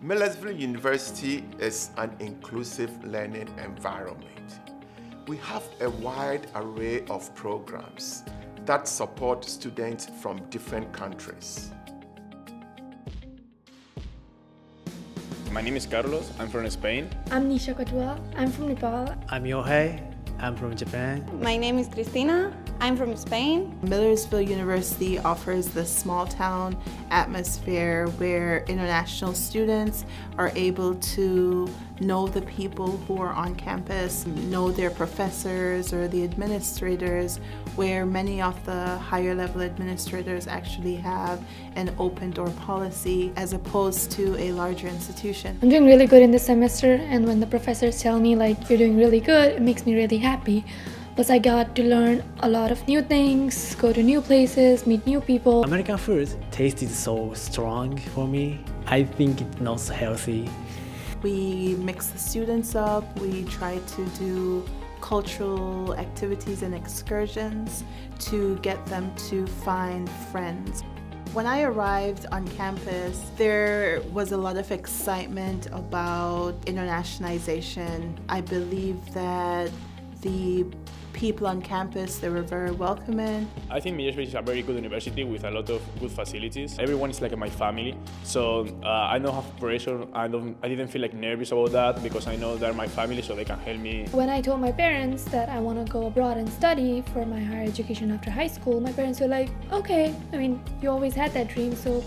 Millersville University is an inclusive learning environment. We have a wide array of programs that support students from different countries. My name is Carlos, I'm from Spain. I'm Nisha Katwa, I'm from Nepal. I'm Yohei, I'm from Japan. My name is Cristina, I'm from Spain. Millersville University offers this small town atmosphere where international students are able to know the people who are on campus, know their professors or the administrators, where many of the higher level administrators actually have an open door policy as opposed to a larger institution. I'm doing really good in this semester, and when the professors tell me like you're doing really good, it makes me really happy. Plus I got to learn a lot of new things, go to new places, meet new people. American food tasted so strong for me. I think it's not so healthy. We mix the students up, we try to do cultural activities and excursions to get them to find friends. When I arrived on campus, there was a lot of excitement about internationalization. I believe that the people on campus, they were very welcoming. I think Millersville is a very good university with a lot of good facilities. Everyone is like my family, so I don't have pressure. I didn't feel like nervous about that because I know they're my family, so they can help me. When I told my parents that I want to go abroad and study for my higher education after high school, my parents were like, okay, I mean, you always had that dream, so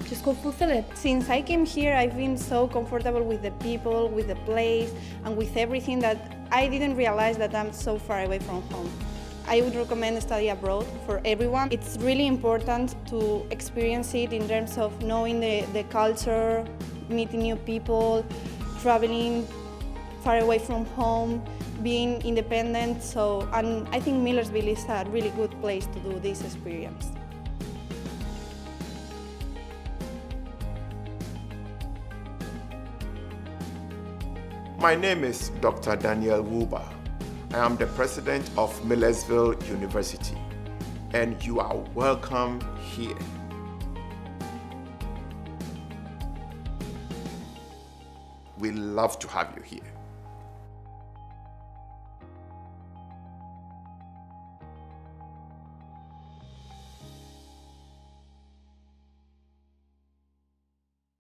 just go fulfill it. Since I came here, I've been so comfortable with the people, with the place, and with everything that I didn't realize that I'm so far away from home. I would recommend study abroad for everyone. It's really important to experience it in terms of knowing the culture, meeting new people, traveling far away from home, being independent. And I think Millersville is a really good place to do this experience. My name is Dr. Daniel Wuba. I am the president of Millersville University, and you are welcome here. We love to have you here.